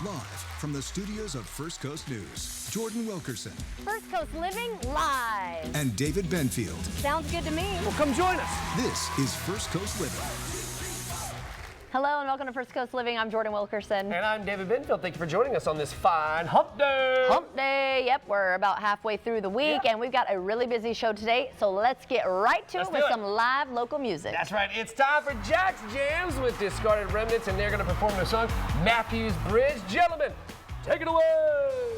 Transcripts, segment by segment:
Live from the studios of First Coast News, Jordan Wilkerson First Coast Living live. and David Benfield. Sounds good to me. Well, come join us. This is First Coast Living. Hello and welcome to First Coast Living. I'm Jordan Wilkerson. And I'm David Benfield. Thank you for joining us on this fine hump day. Hump day. Yep, we're about halfway through the week and we've got a really busy show today. So let's get right to it with some live local music. That's right. It's time for Jack's Jams with Discarded Remnants, and they're going to perform the song Matthews Bridge. Gentlemen, take it away.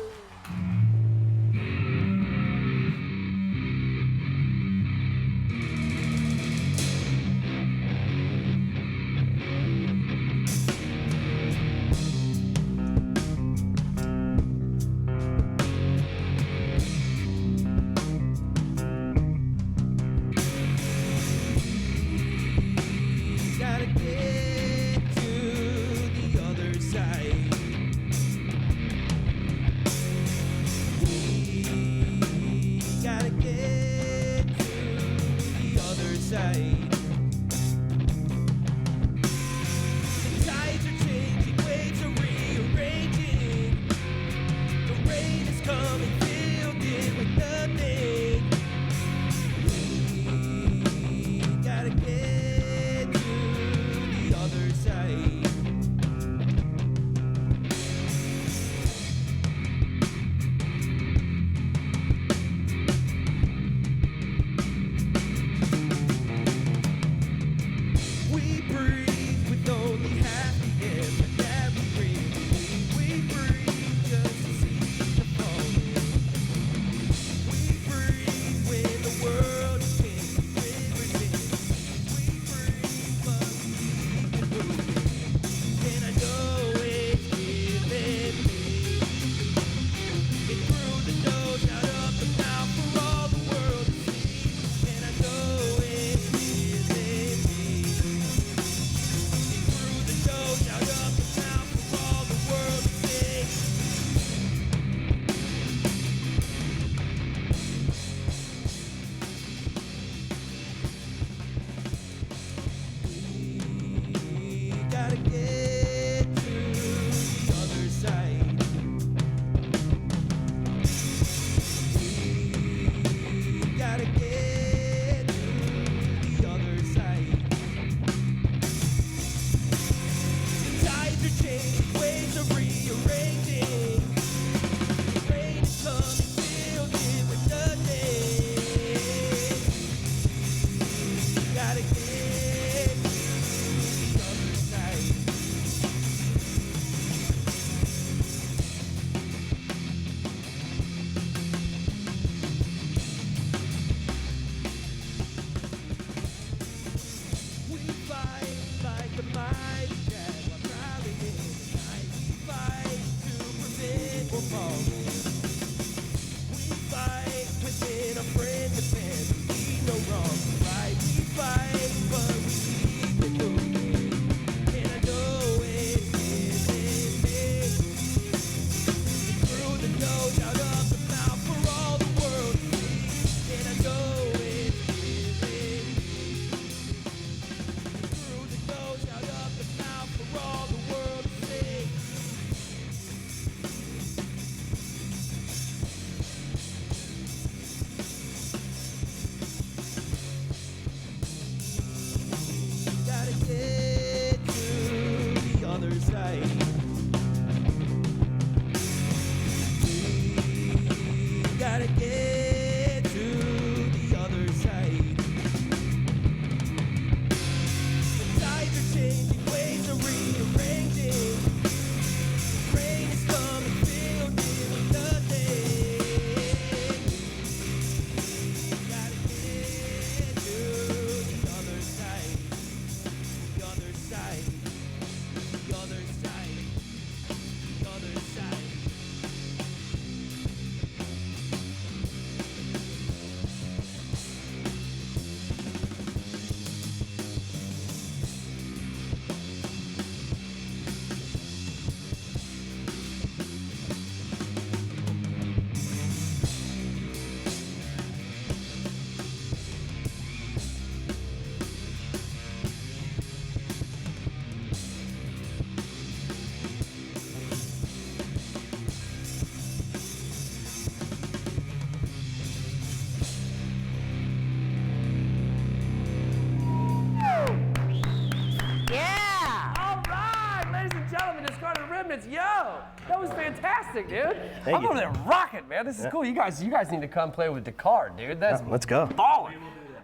Remnants. Yo, that was fantastic, dude. Thank I'm you. over there rocking, man. This is cool. You guys need to come play with Descartes, dude. That's Let's go. balling.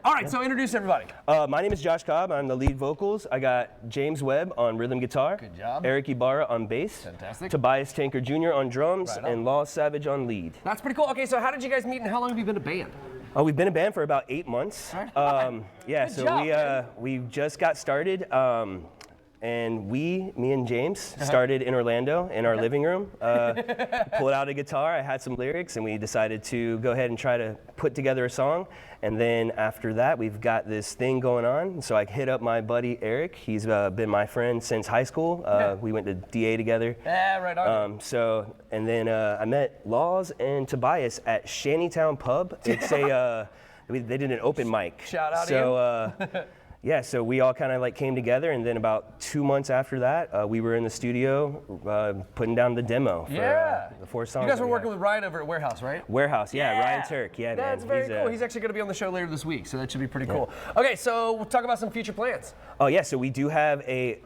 All right, so introduce everybody. My name is Josh Cobb. I'm the lead vocals. I got James Webb on rhythm guitar. Good job. Eric Ibarra on bass. Fantastic. Tobias Tanker Jr. on drums. Right on. And Law Savage on lead. That's pretty cool. Okay, so how did you guys meet and how long have you been a band? Oh, we've been a band for about 8 months. Right. Yeah, Good so job, we just got started. And me and James started in Orlando in our living room. Pulled out a guitar, I had some lyrics, and we decided to go ahead and try to put together a song. And then after that, we've got this thing going on. So I hit up my buddy Eric. He's been my friend since high school. We went to DA together. Yeah, right on. And then I met Laws and Tobias at Shantytown Pub. It's a, they did an open mic. Shout out to you. Yeah, so we all kind of like came together, and then about 2 months after that, we were in the studio putting down the demo for the 4 songs. You guys were that we working have. with Ryan over at Warehouse, right? Warehouse, yeah, Ryan Turk, yeah, That's man. very cool. He's actually going to be on the show later this week, so that should be pretty cool. Okay, so we'll talk about some future plans. Oh yeah, so we do have a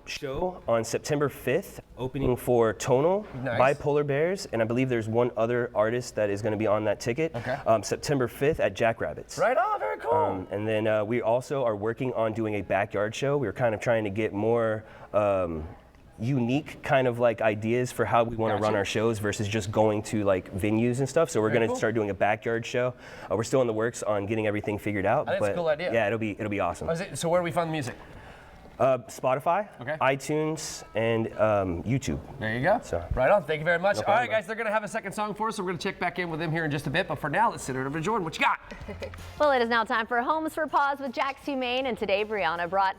show on September 5th, opening for Tonal by Polar Bears, and I believe there's one other artist that is going to be on that ticket. Okay. September 5th at Jackrabbits. Right on, very cool. And then we also are working on doing a backyard show. We're kind of trying to get more unique kind of like ideas for how we want to run our shows versus just going to like venues and stuff. So we're going to start doing a backyard show. We're still in the works on getting everything figured out. I think it's a cool idea. Yeah, it'll be awesome. So where do we find the music? Spotify, Okay. iTunes, and YouTube. There you go. So- Right on. Thank you very much. No All problem, right, guys, they're going to have a second song for us, so we're going to check back in with them here in just a bit. But for now, let's send it over to Jordan. What you got? Well, it is now time for Homes for Paws with Jax Humane, and today Brianna brought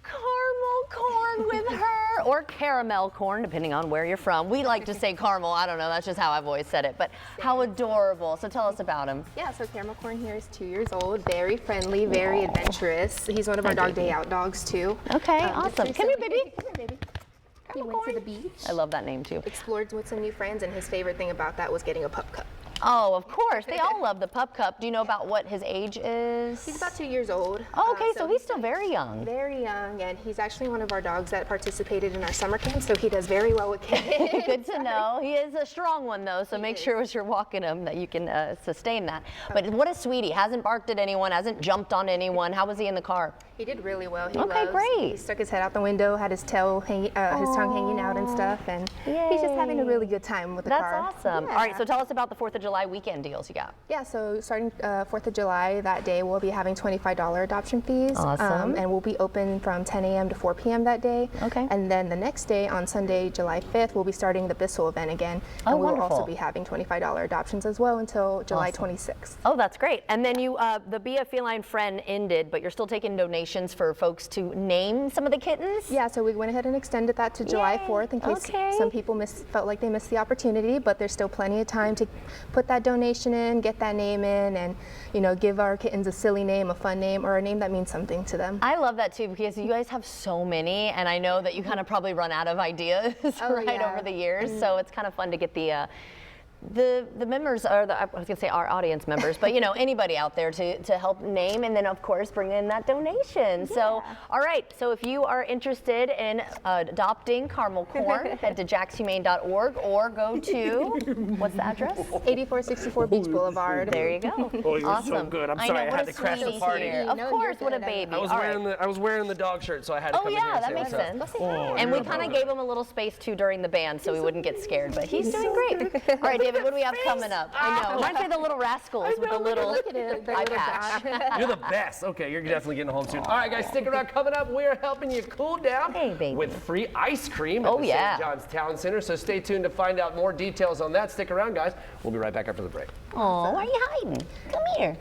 caramel corn with her, or caramel corn, depending on where you're from. We like to say caramel. I don't know. That's just how I've always said it. But how adorable. So tell us about him. Yeah, so Caramel Corn here is 2 years old, very friendly, very adventurous. He's one of our dog day out dogs too. Okay, Just awesome. Come here, recently- baby. Come here, baby. He went to the beach, I love that name too. explored with some new friends, and his favorite thing about that was getting a pup cup. Oh, of course. They all love the pup cup. Do you know about what his age is? He's about 2 years old. Oh, okay, so he's still very young. Very young, and he's actually one of our dogs that participated in our summer camp, so he does very well with kids. Good to know. He is a strong one though, so make sure as you're walking him that you can sustain that. But what a sweetie. Hasn't barked at anyone, hasn't jumped on anyone. How was he in the car? He did really well. He Okay, loves- great. He stuck his head out the window, had his tail hanging, his tongue hanging out and stuff, and he's just having a really good time with the That's car. awesome. Yeah. All right, so tell us about the 4th of July weekend deals you got. Yeah, so starting 4th of July, that day we'll be having $25 adoption fees. Awesome. And we'll be open from 10 a.m. to 4 p.m. that day. Okay. And then the next day, on Sunday, July 5th, we'll be starting the Bissell event again. Oh, and we'll wonderful. also be having $25 adoptions as well until July Awesome. 26th. Oh, that's great. And then you, the Be a Feline Friend ended, but you're still taking donations for folks to name some of the kittens? Yeah, so we went ahead and extended that to July Yay. 4th in case Okay. some people felt like they missed the opportunity, but there's still plenty of time to put that donation in, get that name in, and give our kittens a silly name, a fun name, or a name that means something to them. I love that too because you guys have so many, and I know that you kind of probably run out of ideas yeah. over the years. So it's kind of fun to get the members, or I was gonna say our audience members, but anybody out there to help name, and then of course bring in that donation. So all right, so if you are interested in adopting caramel corn, head to jaxhumane.org or go to what's the address? 8464 Beach Boulevard. There you go. Oh, you're awesome. so good. I'm I sorry know, I what had a to crash the sweetie party. here. No, Of you're course, what a good. baby. I was All right. wearing the dog shirt, so I had to Oh come in here yeah, and that say makes what's up. sense. And we kind of gave him a little space too during the band, so we wouldn't get scared. But he's doing great. All right, David, what do we have coming up? I know. Reminds me of the little rascals with the little Look at it, the eye little patch. dot. You're the best. Okay, you're definitely getting home soon. All right, guys, stick around. Coming up, we're helping you cool down Hey, baby. with free ice cream at Oh, the yeah. St. John's Town Center. So stay tuned to find out more details on that. Stick around, guys. We'll be right back after the break. Oh, why are you hiding? Come here.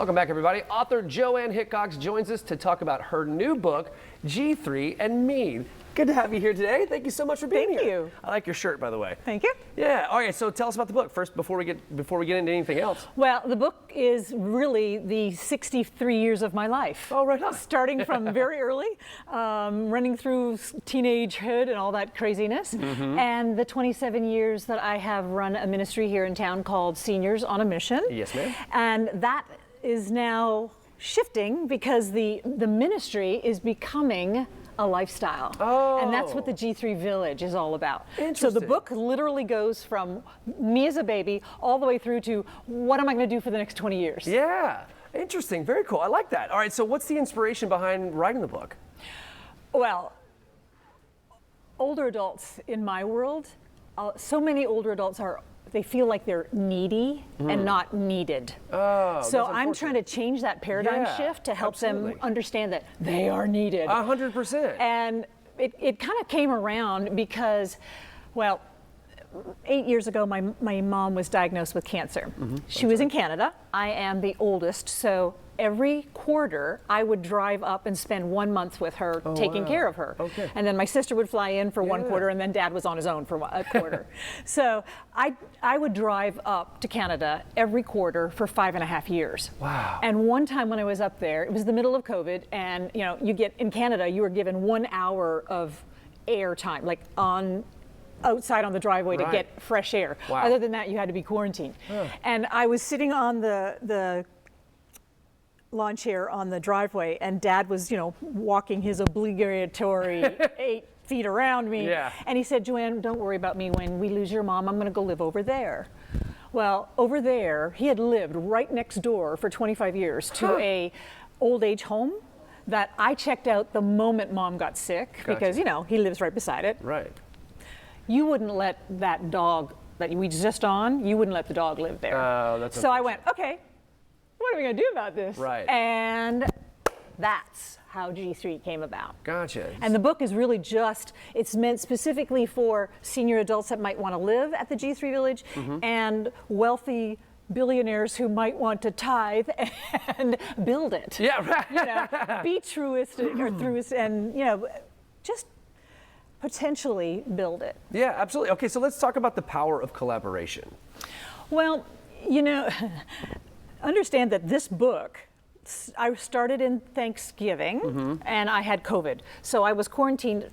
Welcome back, everybody. Author Joanne Hickox joins us to talk about her new book, G3 and Me. Good to have you here today. Thank you so much for being here. Thank you. I like your shirt, by the way. Thank you. Yeah. All right. So tell us about the book first, before we get into anything else. Well, the book is really the 63 years of my life. Oh, right on. Starting from very early, running through teenagehood and all that craziness, and the 27 years that I have run a ministry here in town called Seniors on a Mission. Yes, ma'am. And that is now shifting because the ministry is becoming a lifestyle. Oh. And that's what the G3 Village is all about. So the Interesting. book literally goes from me as a baby all the way through to what am I going to do for the next 20 years. Yeah. Interesting. Very cool. I like that. All right. So what's the inspiration behind writing the book? Well, older adults in my world, so many older adults they feel like they're needy and not needed. Oh, so that's I'm trying to unfortunate. change that paradigm Yeah, shift to help absolutely. them understand that they are needed. 100%. And it kind of came around because, well, 8 years ago, my mom was diagnosed with cancer. She was in Canada. I am the oldest, so every quarter I would drive up and spend 1 month with her, taking wow. care of her. Okay. And then my sister would fly in for one Yeah. quarter, and then Dad was on his own for a quarter. So I would drive up to Canada every quarter for 5.5 years. Wow. And one time when I was up there, it was the middle of COVID, and in Canada, you were given 1 hour of air time, like outside on the driveway to Right. get fresh air. Wow. Other than that, you had to be quarantined. And I was sitting on the lawn chair on the driveway, and Dad was, walking his obligatory 8 feet around me. Yeah. And he said, Joanne, don't worry about me. When we lose your mom, I'm going to go live over there. Well, over there, he had lived right next door for 25 years to a old age home that I checked out the moment Mom got sick because, he lives right beside it. Right. You wouldn't let that dog that we just on, you wouldn't let the dog live there. Oh, that's so I went, okay, what are we going to do about this? Right. And that's how G3 came about. Gotcha. And the book is really it's meant specifically for senior adults that might want to live at the G3 Village and wealthy billionaires who might want to tithe and build it. Yeah, right. Be truest and, just potentially build it. Yeah, absolutely. Okay, so let's talk about the power of collaboration. Well, understand that this book, I started in Thanksgiving and I had COVID. So I was quarantined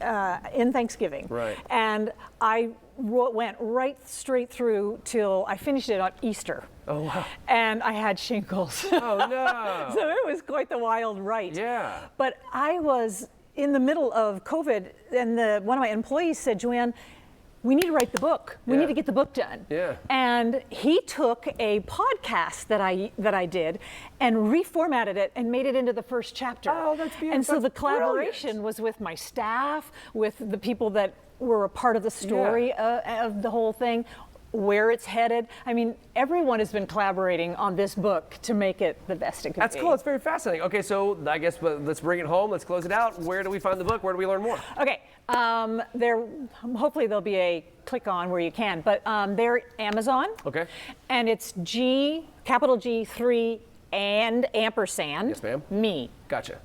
in Thanksgiving. Right. And I went right straight through till I finished it on Easter. Oh, wow. And I had shingles. Oh, no. So it was quite the wild ride. Yeah. But I was in the middle of COVID, and one of my employees said, Joanne, we need to write the book. We Yeah. need to get the book done. Yeah. And he took a podcast that I did and reformatted it and made it into the first chapter. Oh, that's beautiful. And so the That's collaboration brilliant. was with my staff, with the people that were a part of the story of the whole thing, where it's headed. I mean, everyone has been collaborating on this book to make it the best it could That's be. cool. It's very fascinating. Okay, so I guess let's bring it home. Let's close it out. Where do we find the book? Where do we learn more? Okay, hopefully there'll be a click on where you can, but they're Amazon. Okay. And it's capital G3 and ampersand. Yes, ma'am. Me. Gotcha.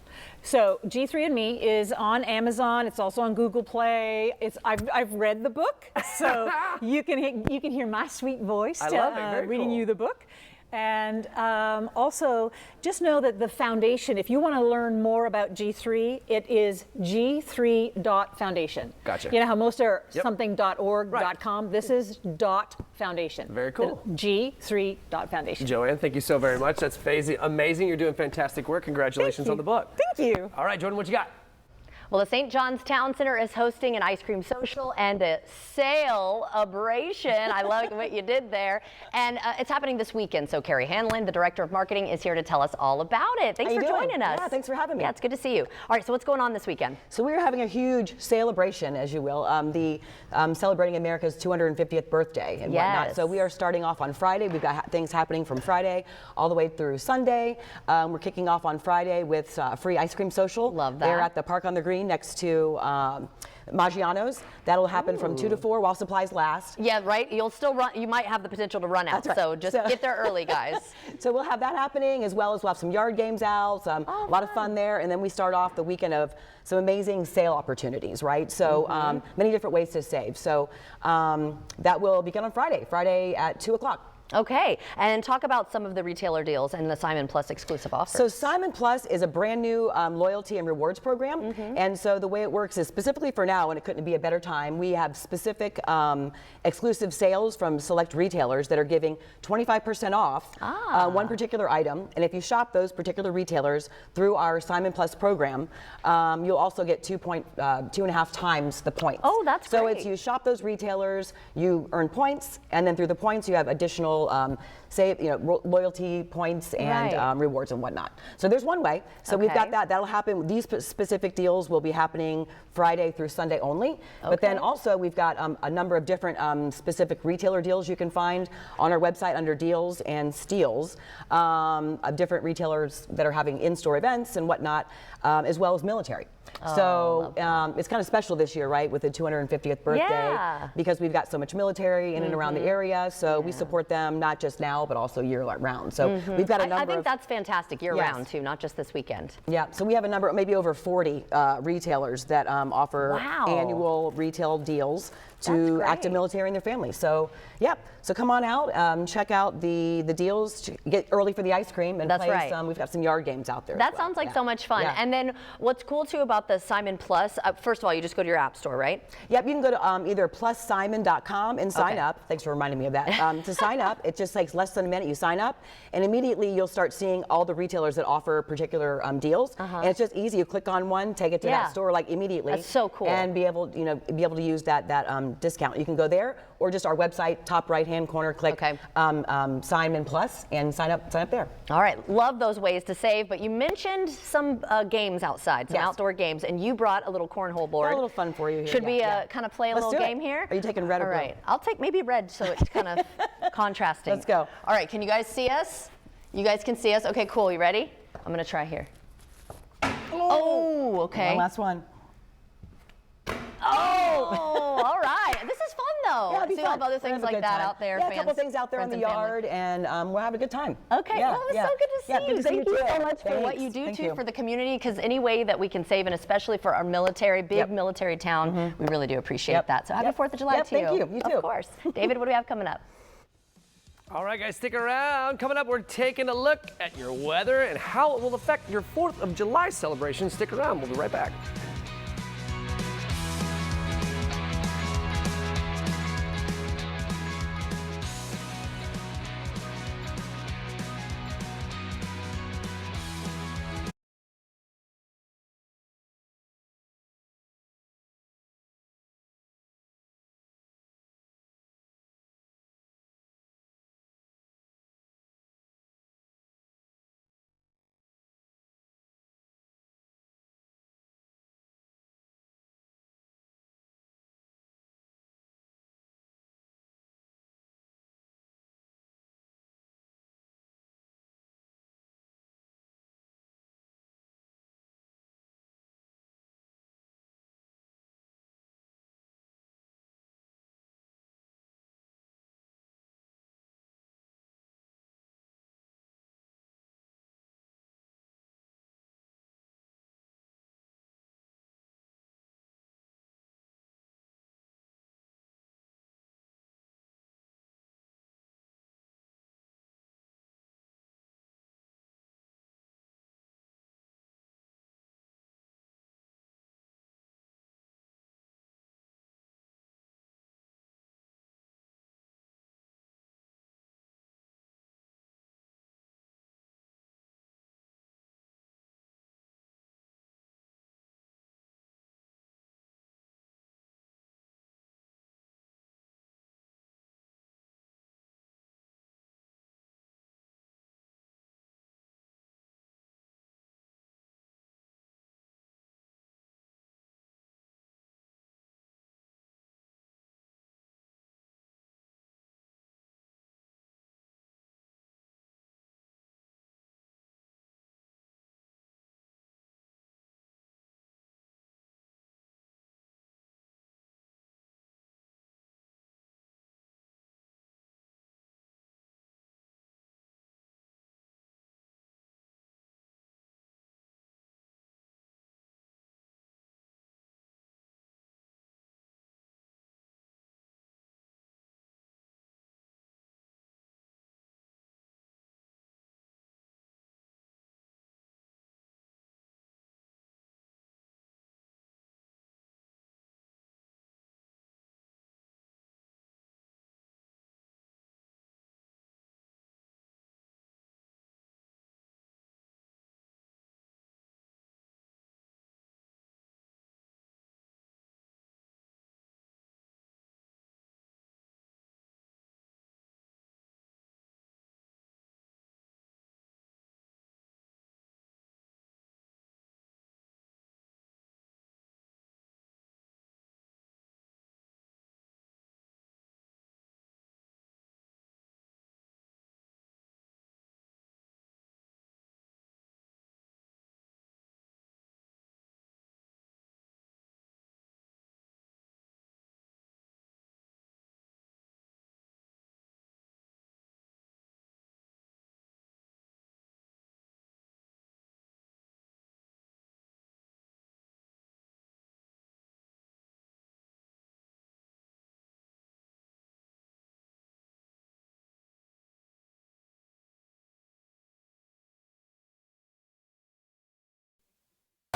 So G3 and Me is on Amazon. It's also on Google Play. I've read the book, so you can hear my sweet voice I love it. Very reading cool. you the book. And also, just know that the foundation, if you want to learn more about G3, it is G3.Foundation. Gotcha. You know how most are Yep. something.org, Right. .com. This is .Foundation. Very cool. G3.Foundation. Joanne, thank you so very much. That's amazing. You're doing fantastic work. Congratulations on the book. Thank you. All right, Jordan, what you got? Well, the St. John's Town Center is hosting an ice cream social and a celebration. I love what you did there. And it's happening this weekend. So Carrie Hanlon, the director of marketing, is here to tell us all about it. Thanks How for you doing? joining us. Yeah, thanks for having me. Yeah, it's good to see you. All right, so what's going on this weekend? So we are having a huge celebration, as you will, celebrating America's 250th birthday and whatnot. Yes. So we are starting off on Friday. We've got things happening from Friday all the way through Sunday. We're kicking off on Friday with a free ice cream social. Love that. They're at the Park on the Green next to Maggiano's. That'll happen from 2 to 4 while supplies last. Yeah, right. You'll still run. You might have the potential to run out. That's right. So just get there early, guys. So we'll have that happening, as well as we'll have some yard games out, a lot of fun there, and then we start off the weekend of some amazing sale opportunities, right? So many different ways to save. So that will begin on Friday at 2 o'clock. Okay, and talk about some of the retailer deals and the Simon Plus exclusive offers. So Simon Plus is a brand new loyalty and rewards program, and so the way it works is specifically for now, and it couldn't be a better time, we have specific exclusive sales from select retailers that are giving 25% off one particular item, and if you shop those particular retailers through our Simon Plus program, you'll also get 2.5 times the points. Oh, that's so great. it's you shop those retailers, you earn points, and then through the points you have additional loyalty points and rewards and whatnot. So there's one way. So we've got that. That'll happen. These specific deals will be happening Friday through Sunday only. But then also we've got a number of different specific retailer deals you can find on our website under deals and steals of different retailers that are having in-store events and whatnot, as well as military. So it's kind of special this year, right, with the 250th birthday, because we've got so much military in and around the area. So we support them not just now, but also year round. So we've got a number. I think that's fantastic year round too, not just this weekend. Yeah. So we have a number, maybe over 40 retailers that offer annual retail deals to active military and their families. So so come on out, check out the deals, get early for the ice cream, and play some. We've got some yard games out there. That sounds like so much fun. And then what's cool too about the Simon Plus, first of all, you just go to your app store, right? Yep, you can go to either plussimon.com and sign up. Thanks for reminding me of that. To sign up, it just takes less than a minute. You sign up, and immediately you'll start seeing all the retailers that offer particular deals. And it's just easy. You click on one, take it to that store like immediately. That's so cool. And be able to use that discount. You can go there or just our website, top right-hand corner, click Simon Plus and sign up there. All right, love those ways to save. But you mentioned some games outside, some outdoor games, and you brought a little cornhole board. Got a little fun for you here. Should we kind of play a little game here? Are you taking red or blue? All right, I'll take maybe red so it's kind of contrasting. Let's go. All right, can you guys see us? You guys can see us? Okay, cool. You ready? I'm going to try here. Oh, okay. One last one. Oh, all right. This is fun, though. Yeah, So you'll have other things like that out there. Yeah, a couple things out there in the yard, and we'll have a good time. Okay, well, it was so good to see you. Thank you so much for what you do, too, for the community, because any way that we can save, and especially for our military, big military town, we really do appreciate that. So happy 4th of July to you. Thank you. You too. Of course. David, what do we have coming up? All right, guys, stick around. Coming up, we're taking a look at your weather and how it will affect your 4th of July celebration. Stick around. We'll be right back.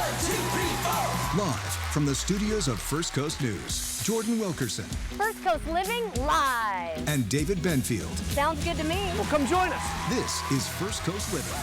Live from the studios of First Coast News, Jordan Wilkerson First Coast Living live. and David Benfield. Sounds good to me. Well, come join us. This is First Coast Living.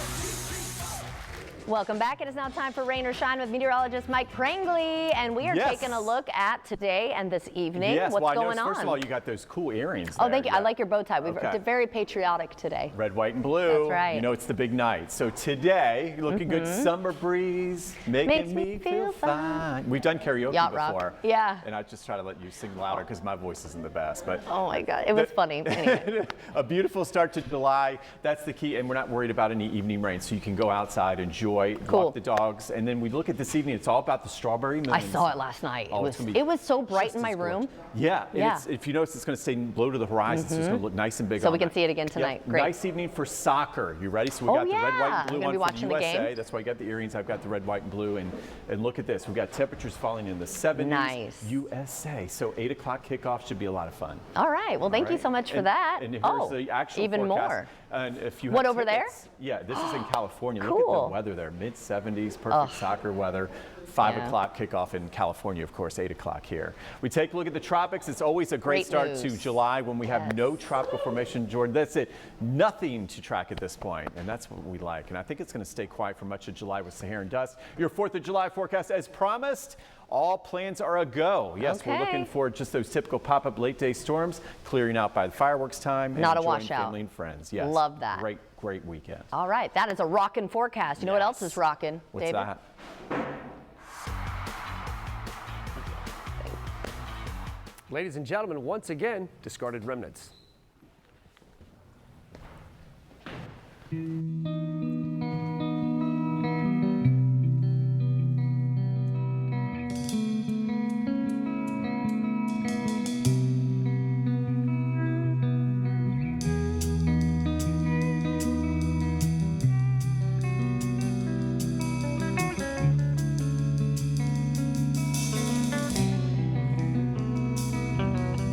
Welcome back. It is now time for Rain or Shine with meteorologist Mike Prangley, and we are Yes. taking a look at today and this evening. Yes, What's well, I going noticed, on? First of all, you got those cool earrings. Oh, there. thank you. I like your bow tie. We're Okay. very patriotic today. Red, white, and blue. That's right. You know it's the big night. So today, looking good, summer breeze, making Makes me feel fine. We've done karaoke Yacht rock. before. Yeah. And I just try to let you sing louder because my voice isn't the best. But Oh my God, it was funny. Anyway. a beautiful start to July. That's the key, and we're not worried about any evening rain, so you can go outside, enjoy, Cool. walk the dogs, and then we look at this evening. It's all about the strawberry moons. I saw it last night. Oh, it's gonna be it was so bright just in my as room. gorgeous. Yeah, and Yeah. if you notice, it's going to stay low to the horizon, so it's going to look nice and big. So all we can night. see it again tonight. Great. Nice evening for soccer. You ready? So we Oh, got the red, white, yeah. and blue I'm gonna one be for watching the the USA. game. That's why I got the earrings. I've got the red, white, and blue, and look at this. We've got temperatures falling in the 70s. Nice. USA. So 8 o'clock kickoff should be a lot of fun. All right. Well, thank you Right? so much for And- that. And here's oh, the actual even forecast. more. And if you What, have over there? tickets- Yeah, this is in California. Look at Cool. the weather there, mid-70s, perfect soccer weather. 5 Yeah. o'clock kickoff in California, of course, 8 o'clock here. We take a look at the tropics. It's always a great Great start to news. July when we have Yes. no tropical formation. Jordan, that's it. Nothing to track at this point, and that's what we like. And I think it's going to stay quiet for much of July with Saharan dust. Your 4th of July forecast, as promised, all plans are a go. Yes, we're looking Okay. for just those typical pop-up late-day storms clearing out by the fireworks time. And Not a enjoying washout. family and friends. Yes. Love that. Great weekend. All right. That is a rockin' forecast. You know what else Yes. is rockin', What's David? that? Ladies and gentlemen, once again, discarded remnants.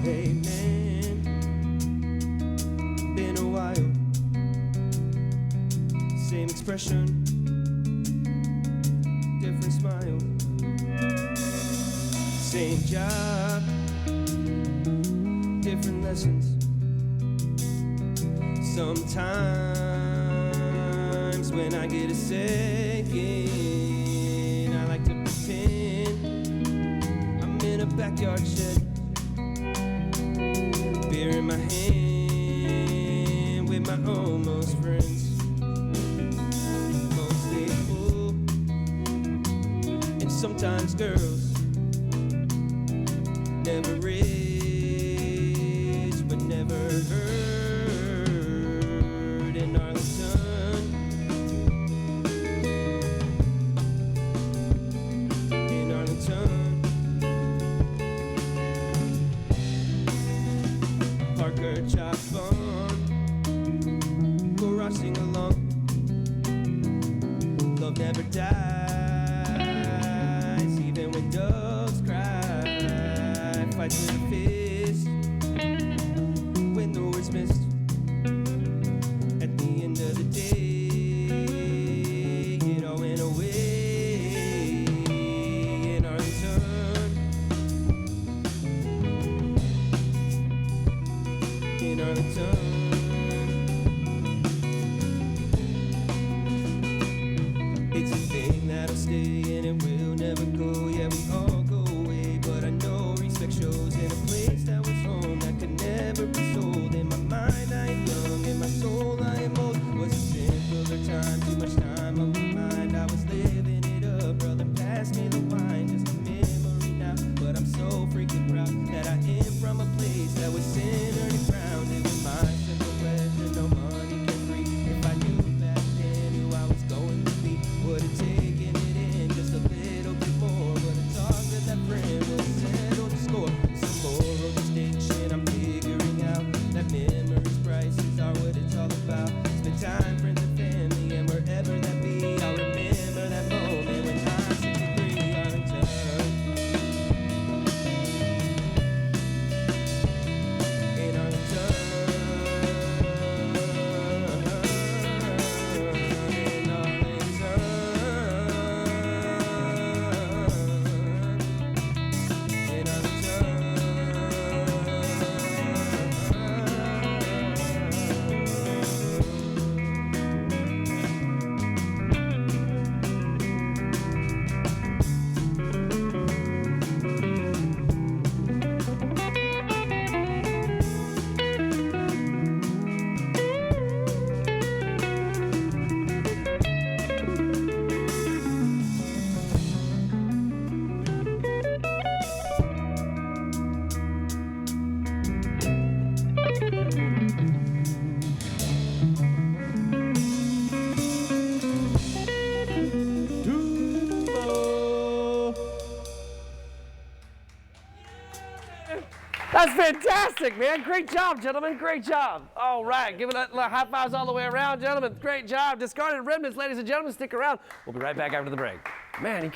Hey man, been a while. Same expression, different smile. Same job, different lessons. Sometimes when I get a second, I like to pretend I'm in a backyard shed. Beer in my hand with my almost friends. Mostly full, and sometimes girls. Never rich, but never hurt in Arlington. In Arlington. Parker chop fun, garage sing along. Love never dies, even when doves cry. Fights with a fist when the word's missed. At the end of the day, it all went away in Arlington. In Arlington. It's a thing that'll stay and it will never go. Yeah, we all go away, but I know respect shows in a place that was home that could never be sold. In my mind, I am young, in my soul, I am old. Was a simpler time, too much time on my mind. I was living it up, brother. Pass me the wine, just a memory now. But I'm so freaking proud that I am from a place that was centered and grounded with my simple pleasure. No money can free. If I knew back then who I was going to be, would have taken it in just a little bit more. Would have talked to that friend, would have settled the score. Some moral distinction I'm figuring out. That memories, prices are what it's all about. Spend time, friends and family, and wherever that be, I'll remember that moment when I'm 63. That's fantastic, man. Great job, gentlemen. Great job. All right. Give it a high fives all the way around, gentlemen. Great job. Discarded remnants, ladies and gentlemen. Stick around. We'll be right back after the break. Man, you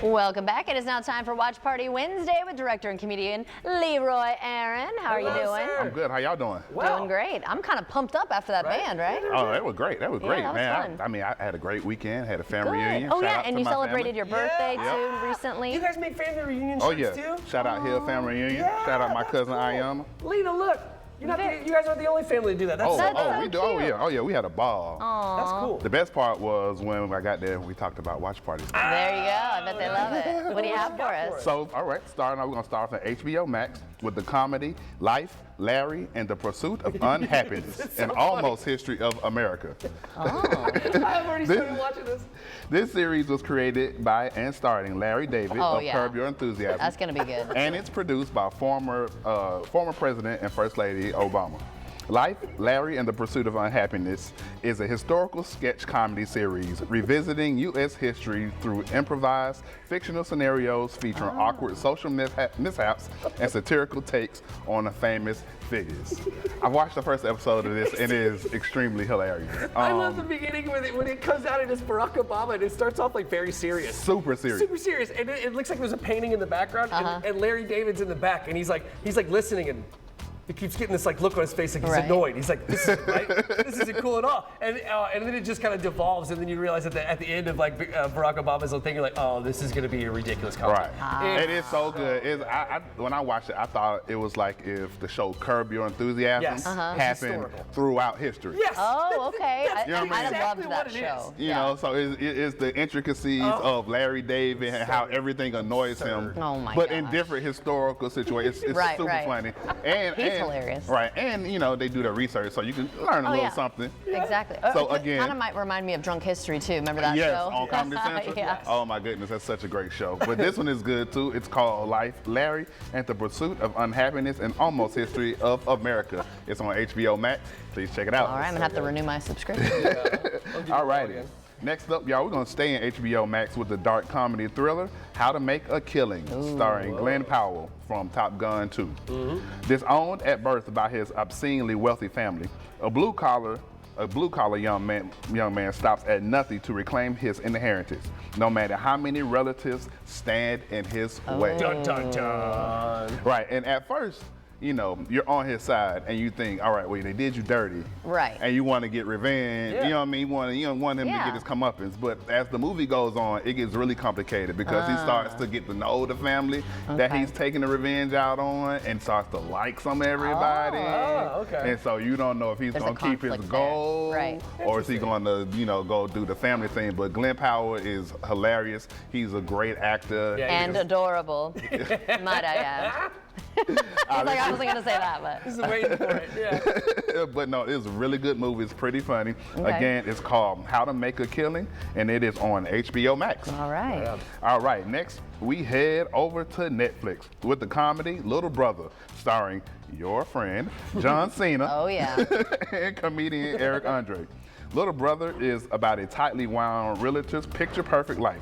Welcome back. It is now time for Watch Party Wednesday with director and comedian Leroy Aaron. How are you doing? I'm good. How y'all doing? Doing great. I'm kind of pumped up after that band, right? Oh, that was great. That was great, that was man. fun. I mean, I had a great weekend. Had a family Good. reunion. Oh, Shout yeah, out and to you my celebrated family. your birthday, Yeah. too, recently. You guys make family reunion Oh, shirts yeah. too? Shout out Hill family reunion. Yeah. Shout out my cousin Ayama. Lena, look. You guys aren't the only family to do that. That's We do. Oh, yeah. Oh, yeah. We had a ball. That's cool. The best part was when I got there, we talked about watch parties. There you go. I bet they love it. What do you have for us? So, all right, we're going to start from HBO Max with the comedy Life, Larry, and the Pursuit of Unhappiness, an almost history of America. I've already started watching this. This series was created by and starring Larry David of Curb Your Enthusiasm. That's going to be good. And it's produced by former President and First Lady Obama. Life, Larry, and the Pursuit of Unhappiness is a historical sketch comedy series revisiting U.S. history through improvised fictional scenarios featuring awkward social mishaps and satirical takes on the famous figures. I've watched the first episode of this and it is extremely hilarious. I love the beginning when it comes out and it's Barack Obama and it starts off like very serious. Super serious. Super serious. And it looks like there's a painting in the background and Larry David's in the back and he's like listening and he keeps getting this like look on his face like he's Right. annoyed. He's like, this isn't cool at all. And then it just kind of devolves, and then you realize that at the end of like Barack Obama's little thing, you're like, oh, this is going to be a ridiculous comedy. Right. It is so good. When I watched it, I thought it was like if the show Curb Your Enthusiasm Yes. happened Historical. throughout history. Yes. Oh, okay. You know what I I'd mean? have loved Exactly that what it show. You know, so it's the intricacies of Larry David and how everything annoys him. Oh my But in gosh. different historical situations. It's Right, super right. funny. And He's hilarious. Right. And you know, they do the research so you can learn a Oh, little yeah. something. Exactly. So again, kind of might remind me of Drunk History too. Remember that yes, show? on Comedy Central. Yes. Oh my goodness, that's such a great show. But this one is good too. It's called Life, Larry and the Pursuit of Unhappiness and Almost History of America. It's on HBO Max. Please check it out. All right, I'm gonna have to renew my subscription. All righty. Next up, y'all, we're gonna stay in HBO Max with the dark comedy thriller How to Make a Killing, starring Glenn Powell from Top Gun 2. Disowned at birth by his obscenely wealthy family, a blue collar young man stops at nothing to reclaim his inheritance, no matter how many relatives stand in his way. Dun dun dun. Right, and at first, you know, you're on his side and you think, all right, well, they did you dirty. Right. And you want to get revenge. Yeah. You know what I mean? You don't want him to Yeah. get his comeuppance. But as the movie goes on, it gets really complicated because he starts to get to know the family that he's taking the revenge out on and starts to like some of everybody. Oh, okay. And so you don't know if he's There's going a to keep his conflict there. goal Right. or is he going to, you know, go do the family thing. But Glenn Powell is hilarious. He's a great actor. Yeah, And adorable, might I add. I wasn't gonna say that, but. Just waiting for it. Yeah. But no, it's a really good movie. It's pretty funny. Okay. Again, it's called How to Make a Killing, and it is on HBO Max. All right. All right, next we head over to Netflix with the comedy Little Brother, starring your friend John Cena Oh yeah. and comedian Eric Andre. Little Brother is about a tightly wound realtor's picture-perfect life.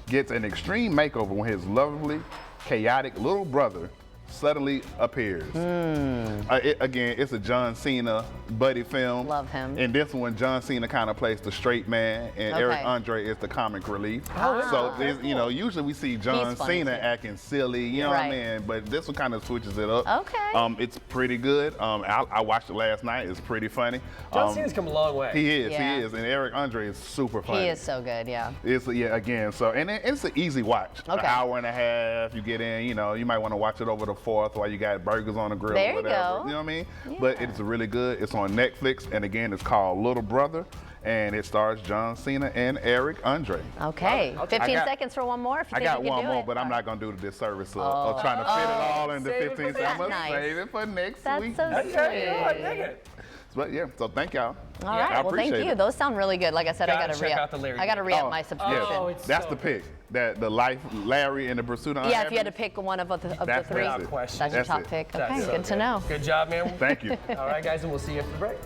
Gets an extreme makeover when his lovely, chaotic little brother suddenly appears. Again, it's a John Cena buddy film. Love him. And this one, John Cena kind of plays the straight man, and Okay. Eric Andre is the comic relief. So, you know, usually we see John funny, Cena too. acting silly, you know Right. what I mean? But this one kind of switches it up. Okay. It's pretty good. I watched it last night. It's pretty funny. John Cena's come a long way. He is, Yeah. he is. And Eric Andre is super funny. He is so good, yeah. It's again, so and it's an easy watch. An Okay. hour and a half. You get in, you know, you might want to watch it over the 4th while you got burgers on the grill There or you whatever. go. You know what I mean? But it's really good. It's on Netflix, and again, it's called Little Brother, and it stars John Cena and Eric Andre. Okay. 15 I got- seconds for one more if you I think got you can one do more, it. but I'm not gonna do the disservice of trying to fit it all into Save it 15 for seconds. I'm gonna next. save it for next That's week. so sweet. Okay, oh, I dig it. But yeah, so thank y'all. All I right. Well, thank appreciate you. it. Those sound really good. Like I said, I Gotta gotta check re-up. out the Larry I gotta David. re-up my subscription. Oh, it's That's so the pick. That the Life, Larry, and the Pursuit of Yeah, if you had to Unhappiness. pick one of the That's three, it. Without question. that's your That's top it. pick. That's Okay, so good to know. Good job, man. Thank you. All right, guys, and we'll see you after the break.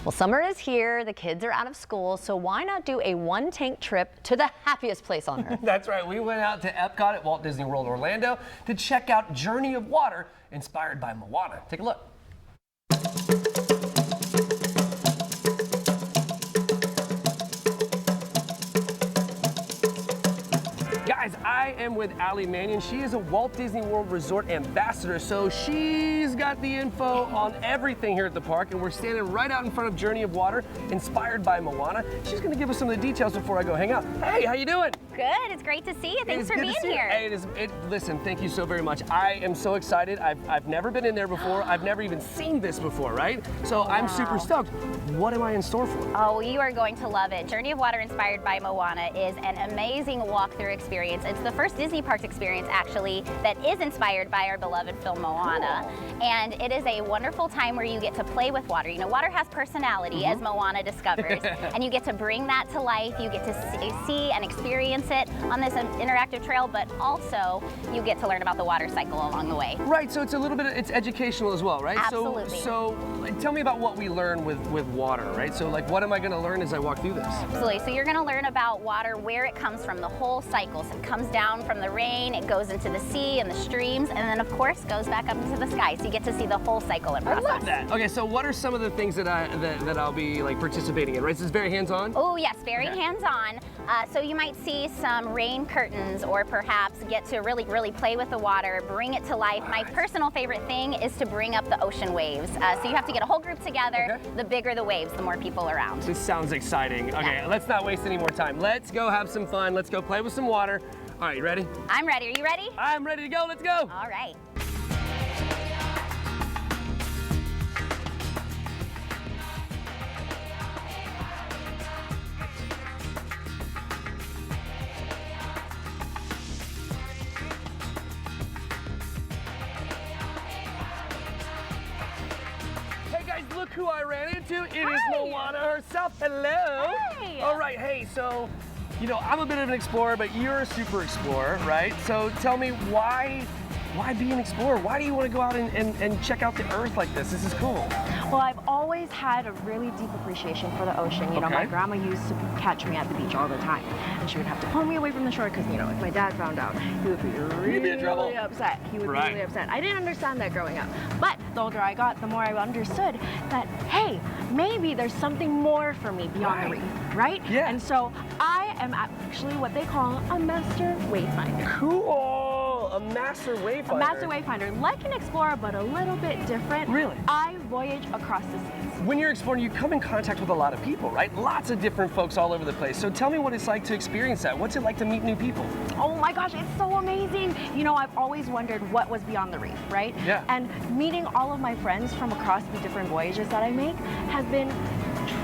Well, summer is here, the kids are out of school, so why not do a one-tank trip to the happiest place on earth? That's right, we went out to Epcot at Walt Disney World Orlando to check out Journey of Water, inspired by Moana. Take a look. Guys, I am with Allie Mannion. She is a Walt Disney World Resort ambassador, so she's got the info on everything here at the park, and we're standing right out in front of Journey of Water, inspired by Moana. She's gonna give us some of the details before I go hang out. Hey, how you doing? Good, it's great to see you. Thanks for being here. Hey, listen, thank you so very much. I am so excited. I've never been in there before. I've never even seen this before, right? So I'm super stoked. What am I in store for? Oh, you are going to love it. Journey of Water, inspired by Moana, is an amazing walkthrough experience. It's the first Disney Parks experience, actually, that is inspired by our beloved film Moana. Cool. And it is a wonderful time where you get to play with water. You know, water has personality, as Moana discovers, and you get to bring that to life. You get to see and experience it on this interactive trail, but also you get to learn about the water cycle along the way. Right, so it's a little bit, it's educational as well, right? Absolutely. So tell me about what we learn with water, right? So like, what am I gonna learn as I walk through this? Absolutely, so you're gonna learn about water, where it comes from, the whole cycle. So it comes down from the rain, it goes into the sea and the streams, and then of course goes back up into the sky. So you get to see the whole cycle and process. I love that. Okay, so what are some of the things that I'll be like participating in, right? This is very hands-on? Oh yes, very hands-on. So you might see some rain curtains, or perhaps get to really play with the water, bring it to life. My personal favorite thing is to bring up the ocean waves. So you have to get a whole group together. The bigger the waves, the more people around. This sounds exciting. Okay, let's not waste any more time. Let's go have some fun. Let's go play with some water. All right, you ready? I'm ready. Are you ready? I'm ready to go. Let's go. All right. Look who I ran into. It is Moana herself. Hello. Hey. All right, hey, so, you know, I'm a bit of an explorer, but you're a super explorer, right? So tell me, why be an explorer? Why do you want to go out and check out the earth like this? This is cool. Well, I've always had a really deep appreciation for the ocean. You know, my grandma used to catch me at the beach all the time, and she would have to pull me away from the shore because, you know, if my dad found out, he would be really upset. He would be really upset. I didn't understand that growing up. But the older I got, the more I understood that, hey, maybe there's something more for me beyond the reef, right? Yeah. And so I am actually what they call a master wayfinder. Cool. A master wayfinder. A master wayfinder, like an explorer, but a little bit different. Really? I voyage across the seas. When you're exploring, you come in contact with a lot of people, right? Lots of different folks all over the place. So tell me what it's like to experience that. What's it like to meet new people? Oh my gosh, it's so amazing. You know, I've always wondered what was beyond the reef, right? Yeah. And meeting all of my friends from across the different voyages that I make has been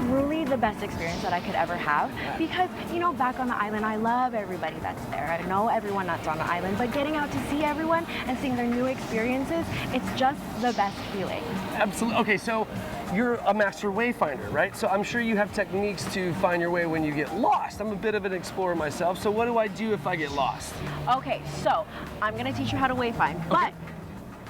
truly the best experience that I could ever have, because, you know, back on the island, I love everybody that's there. I know everyone that's on the island, but getting out to see everyone and seeing their new experiences, it's just the best feeling. Absolutely. Okay, so you're a master wayfinder, right? So I'm sure you have techniques to find your way when you get lost. I'm a bit of an explorer myself, so what do I do if I get lost? Okay, so I'm gonna teach you how to wayfind, but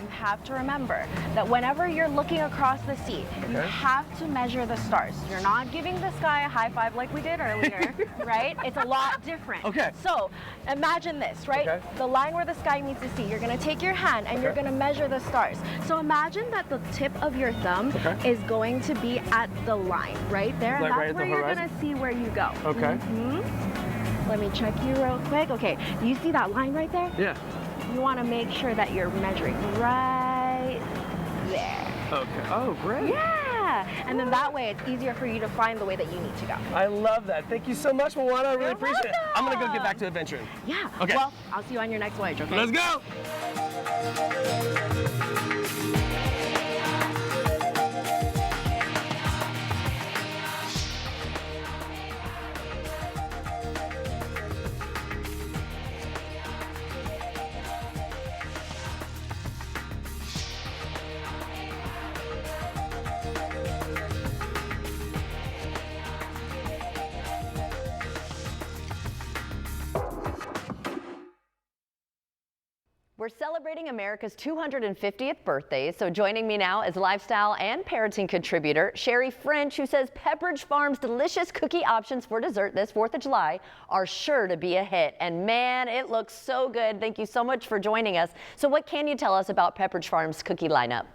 you have to remember that whenever you're looking across the sea, you have to measure the stars. You're not giving the sky a high five like we did earlier, right? It's a lot different. Okay. So imagine this, right? The line where the sky meets the sea, you're gonna take your hand and you're gonna measure the stars. So imagine that the tip of your thumb is going to be at the line, right there, and that's where you're gonna see where you go. Okay. Let me check you real quick. Okay, do you see that line right there? Yeah. You want to make sure that you're measuring right there. Okay. Oh, great. Yeah. And then that way it's easier for you to find the way that you need to go. I love that. Thank you so much, Moana. I really appreciate it. I'm going to go get back to adventuring. Yeah. Okay. Well, I'll see you on your next voyage, okay? Let's go. We're celebrating America's 250th birthday, so joining me now is lifestyle and parenting contributor Sherry French, who says Pepperidge Farm's delicious cookie options for dessert this 4th of July are sure to be a hit. And man, it looks so good. Thank you so much for joining us. So what can you tell us about Pepperidge Farm's cookie lineup?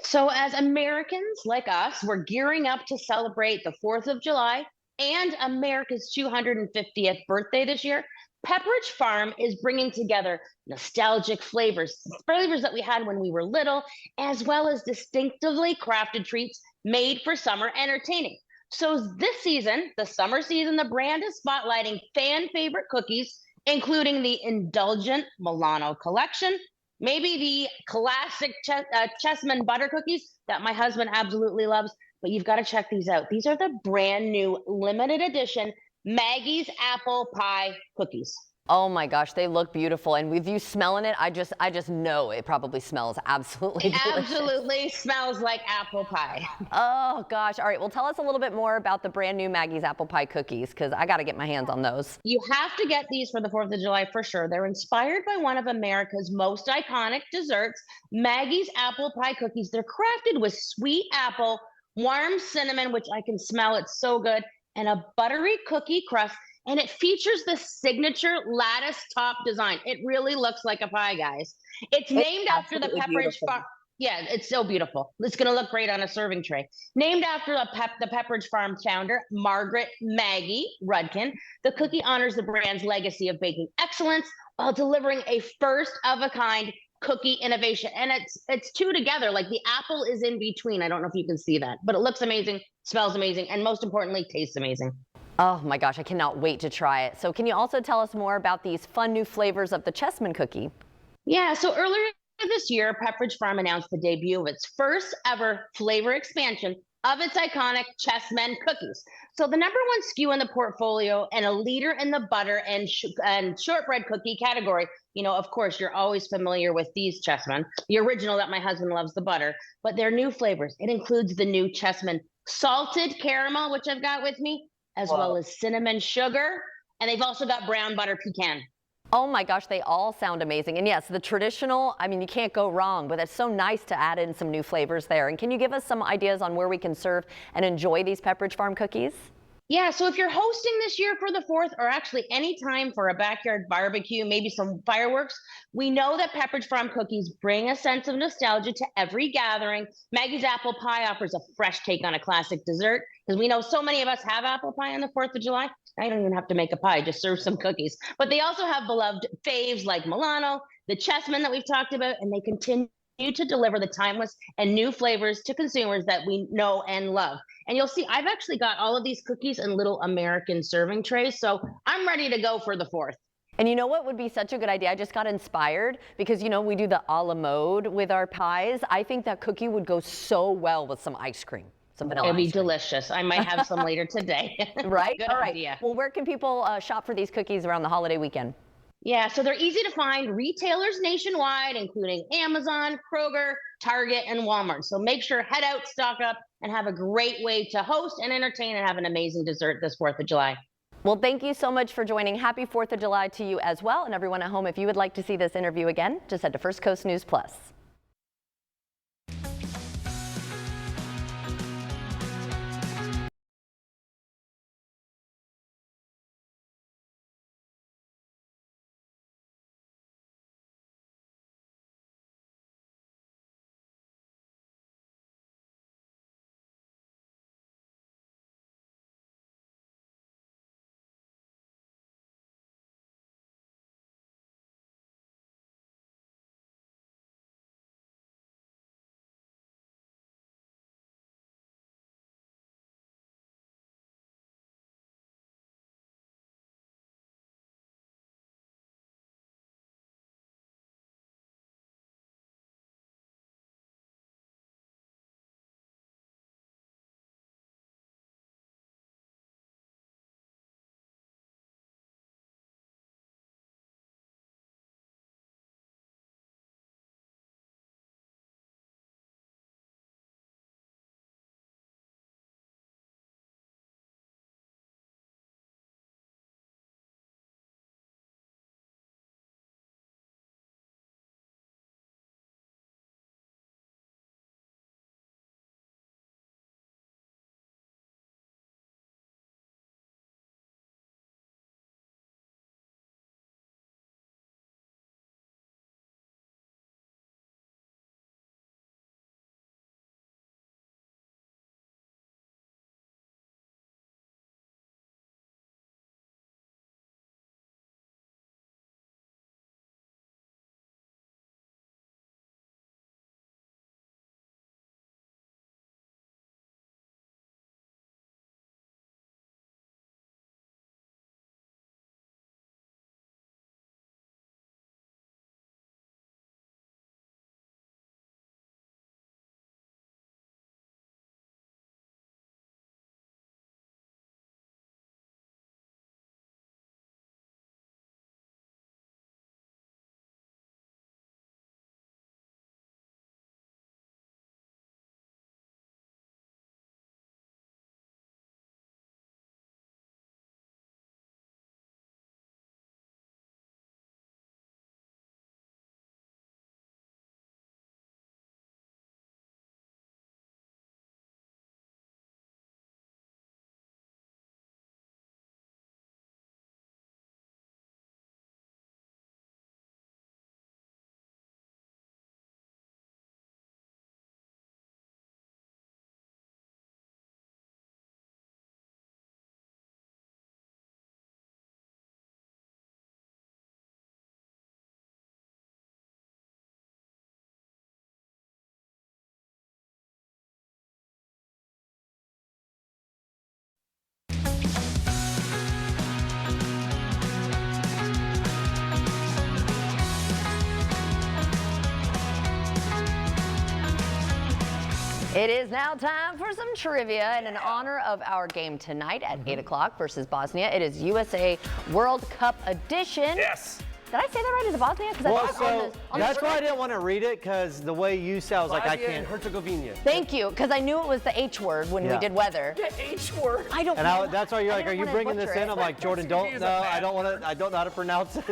So as Americans like us, we're gearing up to celebrate the 4th of July and America's 250th birthday this year. Pepperidge Farm is bringing together nostalgic flavors that we had when we were little, as well as distinctively crafted treats made for summer entertaining. So this season, the summer season, the brand is spotlighting fan favorite cookies, including the indulgent Milano collection, maybe the classic Chessman butter cookies that my husband absolutely loves, but you've got to check these out. These are the brand new limited edition Maggie's apple pie cookies. Oh my gosh, they look beautiful. And with you smelling it, I just know it probably smells absolutely delicious. Absolutely smells like apple pie. Oh gosh. All right. Well, tell us a little bit more about the brand new Maggie's apple pie cookies, because I got to get my hands on those. You have to get these for the 4th of July for sure. They're inspired by one of America's most iconic desserts, Maggie's apple pie cookies. They're crafted with sweet apple, warm cinnamon, which I can smell, it's so good, and a buttery cookie crust, and it features the signature lattice top design. It really looks like a pie, guys. It's named after the Pepperidge Farm. Yeah, it's so beautiful. It's going to look great on a serving tray. Named after the Pepperidge Farm founder, Margaret Maggie Rudkin, the cookie honors the brand's legacy of baking excellence while delivering a first-of-a-kind cookie innovation. And it's two together, like the apple is in between. I don't know if you can see that, but it looks amazing, smells amazing, and most importantly, tastes amazing. Oh my gosh, I cannot wait to try it. So can you also tell us more about these fun new flavors of the Chessman cookie? Yeah, so earlier this year, Pepperidge Farm announced the debut of its first ever flavor expansion of its iconic Chessmen cookies. So the #1 SKU in the portfolio and a leader in the butter and shortbread cookie category. You know, of course, you're always familiar with these Chessmen, the original that my husband loves, the butter, but their new flavors. It includes the new Chessmen salted caramel, which I've got with me, as well as cinnamon sugar, and they've also got brown butter pecan. Oh my gosh, they all sound amazing. And yes, the traditional, I mean, you can't go wrong, but it's so nice to add in some new flavors there. And can you give us some ideas on where we can serve and enjoy these Pepperidge Farm cookies? Yeah, so if you're hosting this year for the 4th, or actually any time for a backyard barbecue, maybe some fireworks, we know that Pepperidge Farm cookies bring a sense of nostalgia to every gathering. Maggie's apple pie offers a fresh take on a classic dessert, because we know so many of us have apple pie on the 4th of July. I don't even have to make a pie, just serve some cookies. But they also have beloved faves like Milano, the Chessmen that we've talked about, and they continue to deliver the timeless and new flavors to consumers that we know and love. And you'll see, I've actually got all of these cookies in little American serving trays, so I'm ready to go for the 4th. And you know what would be such a good idea? I just got inspired because, you know, we do the a la mode with our pies. I think that cookie would go so well with some ice cream. Some vanilla It'd be ice cream. delicious. I might have some later today. Right? Good All right. idea. Well, where can people shop for these cookies around the holiday weekend? Yeah, so they're easy to find retailers nationwide, including Amazon, Kroger, Target, and Walmart. So make sure, head out, stock up, and have a great way to host and entertain and have an amazing dessert this 4th of July. Well, thank you so much for joining. Happy 4th of July to you as well. And everyone at home, if you would like to see this interview again, just head to First Coast News Plus. It is now time for some trivia, and in honor of our game tonight at 8 o'clock versus Bosnia, it is USA World Cup edition. Yes. Did I say that right? Is it Bosnia? Well, that's why I didn't want to read it, because the way you said, I was like, I Bosnia can't. and Herzegovina. Thank you, because I knew it was the H word when we did weather. The H word. I don't. And that's why you're like, are you wanna bringing this butcher in? it. I'm like, Jordan, don't. No, I don't want to. I don't know how to pronounce it.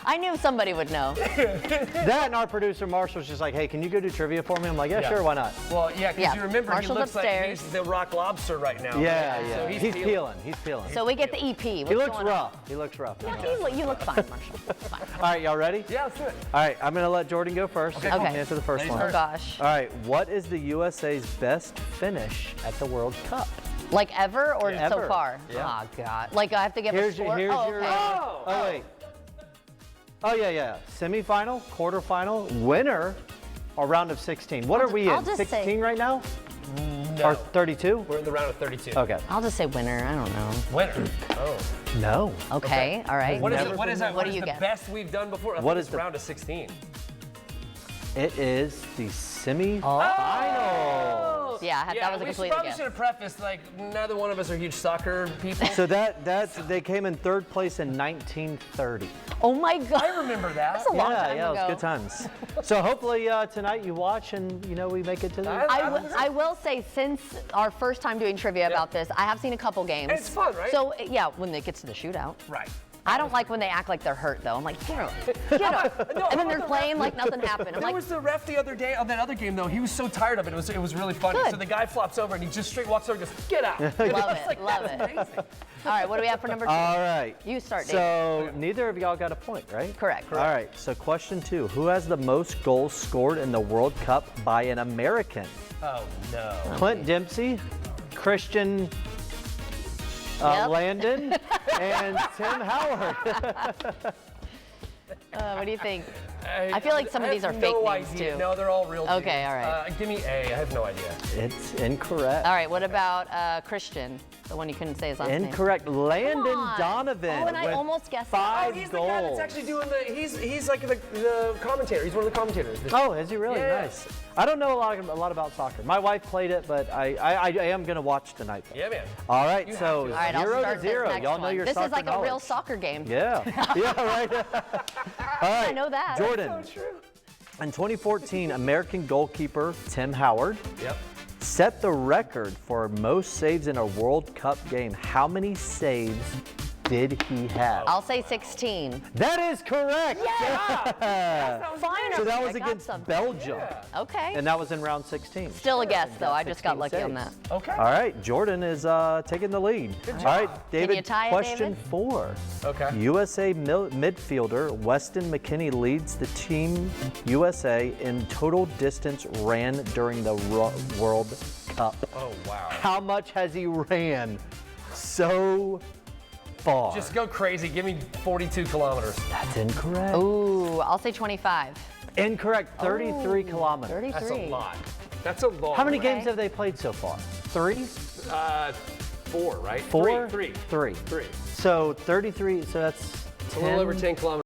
I knew somebody would know. That and our producer Marshall's just like, hey, can you go do trivia for me? I'm like, yeah, sure, why not? Well, yeah, because you remember Marshall's he looks upstairs. like he's the rock lobster right now. Yeah, right? yeah. So he's peeling. He's peeling. So we get the EP. He What's looks going rough. on? He looks rough. Yeah, you look fine, Marshall. It's fine. All right, y'all ready? Yeah, let's do it. All right, I'm going to let Jordan go first. Okay. Answer the first one. Oh, gosh. All right, what is the USA's best finish at the World Cup? Like ever or so Ever. far? Yeah. Oh, God. Like I have to give a score? Here's oh, your. okay. Oh, wait. Oh, yeah. Semifinal, quarterfinal, winner, or round of 16. What are we I'll in? just 16 say- right now? No. Or 32? We're in the round of 32. Okay. I'll just say winner. I don't know. Winner. Oh. No. Okay. All right. What is it? What is that? What What do is you the get? best we've done before? I What think is it's the- round of 16? It is the semifinal. Yeah, that was a we complete probably guess. should have prefaced, like, neither one of us are huge soccer people. So they came in third place in 1930. Oh my God. I remember that. That's a long time Yeah, it ago. was good times. So hopefully tonight you watch and we make it to the. I will say, since our first time doing trivia about this, I have seen a couple games. And it's fun, right? So yeah, when it gets to the shootout. Right. I don't like when they act like they're hurt though. I'm like, get up. And then they're playing like nothing happened. I'm There like, was the ref the other day on that other game though. He was so tired of it. It was really funny. Good. So the guy flops over and he just straight walks over and goes, "Get out." love it, love it. Amazing. All right, what do we have for number 2? All right. You start, Dave. So neither of y'all got a point, right? Correct. All right. So question 2: who has the most goals scored in the World Cup by an American? Oh no. Clint Dempsey, Christian Yep. Landon, and Tim Howard. What do you think? I feel like some of these are fake names idea. too. No, they're all real. Okay, names. all right. Give me A. I have no idea. It's incorrect. All right, what about Christian? The one you couldn't say his last name. Incorrect. Landon on. Donovan. Oh, and I with almost guessed 5 Oh, he's goals. the guy that's actually doing the. He's like the commentator. He's one of the commentators. Oh, is he really? Yeah. Nice. I don't know a lot about soccer. My wife played it, but I am gonna watch tonight. Yeah, man. All right, You so have to. All right, I'll 0 start to this 0. next Y'all know one. your This soccer is like a real knowledge. soccer game. Yeah, yeah, right. All right, I know that. Jordan. So true. In 2014, American goalkeeper Tim Howard Yep. set the record for most saves in a World Cup game. How many saves did he have? I'll say 16. That is correct. Fine. So that I was got against something. Belgium, Okay. and that was in round 16. Still a guess though. I just got 16 lucky on saves. that. Okay. All right, Jordan is taking the lead. Good All job. right, David, you tie it, question David? 4. Okay. USA midfielder Weston McKennie leads the team USA in total distance ran during the World Cup. Oh wow. How much has he ran so far? Just go crazy. Give me 42 kilometers. That's incorrect. Ooh, I'll say 25. Incorrect, 33 kilometers. 33. That's a lot. That's a long. How many way. games have they played so far? 3? 4, right? 4? 3. 3. 3. So 33, so that's A little over 10 kilometers.